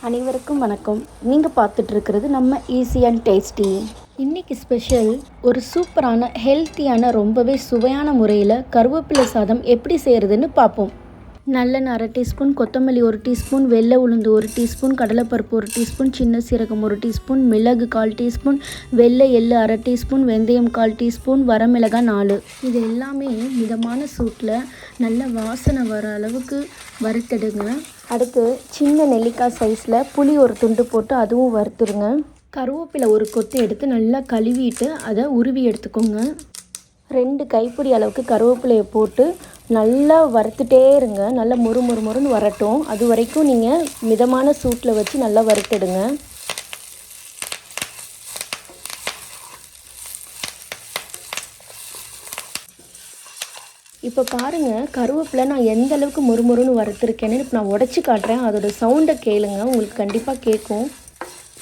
அனைவருக்கும் வணக்கம். நீங்கள் பார்த்துட்டு இருக்கிறது நம்ம ஈஸி அண்ட் டேஸ்டி. இன்றைக்கி ஸ்பெஷல் ஒரு சூப்பரான ஹெல்த்தியான ரொம்பவே சுவையான முறையில் கருவேப்பிலை சாதம் எப்படி செய்கிறதுன்னு பார்ப்போம். நல்லெண்ணெய் 1/2 டீஸ்பூன், கொத்தமல்லி 1 டீஸ்பூன், வெள்ளை உளுந்து 1 டீஸ்பூன், கடலைப்பருப்பு 1 டீஸ்பூன், சின்ன சீரகம் 1 டீஸ்பூன், மிளகு 1/4 டீஸ்பூன், வெள்ளை எள்ளு 1/2 டீஸ்பூன், வெந்தயம் 1/4 டீஸ்பூன், வரமிளகாய் 4. இது எல்லாமே மிதமான சூட்டில் நல்ல வாசனை வர அளவுக்கு வறுத்தெடுங்க. அடுத்து சின்ன நெல்லிக்காய் சைஸில் புளி ஒரு துண்டு போட்டு அதுவும் வறுத்துருங்க. கருவேப்பிலை ஒரு கொத்து எடுத்து நல்லா கழுவிட்டு அதை உருவி எடுத்துக்கோங்க. 2 கைப்பிடி அளவுக்கு கருவேப்பிலையை போட்டு நல்லா வறுத்துட்டே இருங்க. நல்லா மொறுன்னு வரட்டும். அது வரைக்கும் நீங்கள் மிதமான சூட்டில் வச்சு நல்லா வறுத்துடுங்க. இப்போ பாருங்கள், கருவேப்பிலை நான் எந்த அளவுக்கு மொறுன்னு வறுத்துருக்கேன்னு இப்போ நான் உடச்சி காட்டுறேன். அதோடய சவுண்டை கேளுங்க, உங்களுக்கு கண்டிப்பாக கேட்கும்.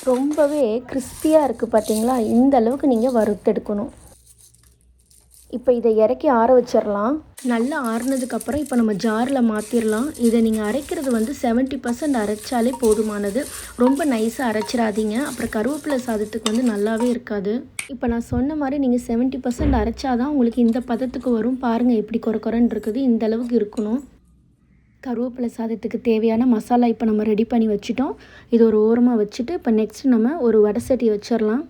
ரொம்பவே கிறிஸ்பியாக இருக்குது பார்த்தீங்களா? இந்த அளவுக்கு நீங்கள் வறுத்தெடுக்கணும். இப்போ இதை இறக்கி ஆற வச்சிடலாம். நல்லா ஆறுனதுக்கப்புறம் இப்போ நம்ம ஜாரில் மாற்றிடலாம். இதை நீங்கள் அரைக்கிறது 70% அரைச்சாலே போதுமானது. ரொம்ப நைஸாக அரைச்சிடாதீங்க, அப்புறம் கருவேப்பிலை சாதத்துக்கு நல்லாவே இருக்காது. இப்போ நான் சொன்ன மாதிரி நீங்கள் 70% அரைச்சாதான் உங்களுக்கு இந்த பதத்துக்கு வரும். பாருங்கள் எப்படி கொரன்னு இருக்குது, இந்த அளவுக்கு இருக்கணும். கருவேப்பிலை சாதத்துக்கு தேவையான மசாலா இப்போ நம்ம ரெடி பண்ணி வச்சுட்டோம். இது ஒரு ஓரமாக வச்சுட்டு இப்போ நெக்ஸ்ட் நம்ம ஒரு வடை சட்டி வச்சிடலாம்.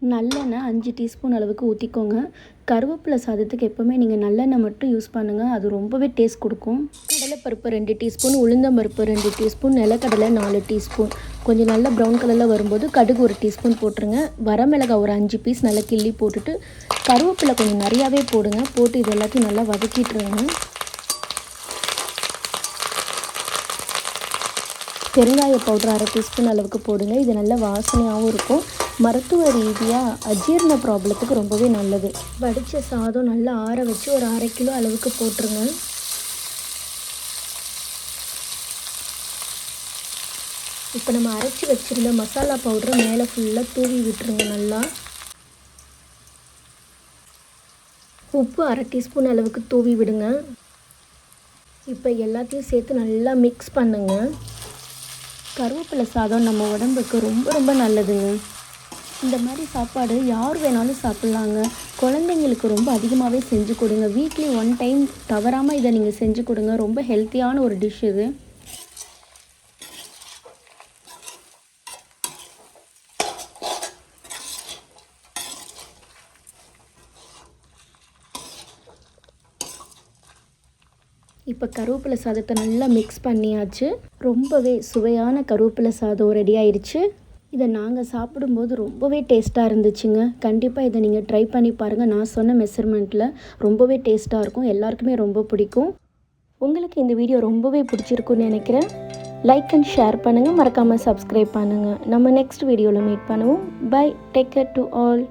நல்லெண்ணெய் 5 டீஸ்பூன் அளவுக்கு ஊற்றிக்கோங்க. கருவேப்பிலை சாதத்துக்கு எப்போவுமே நீங்கள் நல்லெண்ணெய் மட்டும் யூஸ் பண்ணுங்கள், அது ரொம்பவே டேஸ்ட் கொடுக்கும். கடலைப்பருப்பு 2 டீஸ்பூன், உளுந்தம்பருப்பு 2 டீஸ்பூன், நிலக்கடலை 4 டீஸ்பூன். கொஞ்சம் நல்லா ப்ரௌன் கலரில் வரும்போது கடுகு 1 டீஸ்பூன் போட்டுருங்க. வரமிளகாய் ஒரு 5 பீஸ் நல்லா கிள்ளி போட்டுட்டு கருவேப்பிலை கொஞ்சம் நிறையாவே போடுங்க. போட்டு இது எல்லாத்தையும் நல்லா வதக்கிட்டுருங்க. பெருங்காய பவுடர் 1/2 டீஸ்பூன் அளவுக்கு போடுங்க. இது நல்ல வாசனையாகவும் இருக்கும். மருத்துவ ரீதியாக அஜீரண ப்ராப்ளத்துக்கு ரொம்பவே நல்லது. வடித்த சாதம் நல்லா ஆற வச்சு ஒரு 1/2 கிலோ அளவுக்கு போட்டுருங்க. இப்போ நம்ம அரைச்சி வச்சுருந்த மசாலா பவுடரை மேலே ஃபுல்லாக தூவி விட்டுருங்க. நல்லா உப்பு 1/2 டீஸ்பூன் அளவுக்கு தூவி விடுங்க. இப்போ எல்லாத்தையும் சேர்த்து நல்லா மிக்ஸ் பண்ணுங்க. கருவேப்பிலை சாதம் நம்ம உடம்புக்கு ரொம்ப நல்லதுங்க. இந்த மாதிரி சாப்பாடு யார் வேணாலும் சாப்பிட்லாங்க. குழந்தைங்களுக்கு ரொம்ப அதிகமாகவே செஞ்சு கொடுங்க. வீக்லி 1 டைம் தவறாமல் இதை நீங்கள் செஞ்சு கொடுங்க. ரொம்ப ஹெல்த்தியான ஒரு டிஷ் இது. இப்போ கருவேப்பிலை சாதத்தை நல்லா மிக்ஸ் பண்ணியாச்சு. ரொம்பவே சுவையான கருவேப்பிலை சாதம் ரெடி ஆயிடுச்சு. இதை நாங்கள் சாப்பிடும்போது ரொம்பவே டேஸ்ட்டாக இருந்துச்சுங்க. கண்டிப்பாக இதை நீங்கள் ட்ரை பண்ணி பாருங்கள். நான் சொன்ன மெஷர்மெண்ட்டில் ரொம்பவே டேஸ்ட்டாக இருக்கும். எல்லாருக்குமே ரொம்ப பிடிக்கும். உங்களுக்கு இந்த வீடியோ ரொம்பவே பிடிச்சிருக்குன்னு நினைக்கிறேன். லைக் அண்ட் ஷேர் பண்ணுங்கள். மறக்காமல் சப்ஸ்கிரைப் பண்ணுங்கள். நம்ம நெக்ஸ்ட் வீடியோவில் மீட் பண்ணுவோம். Bye. Take care to all.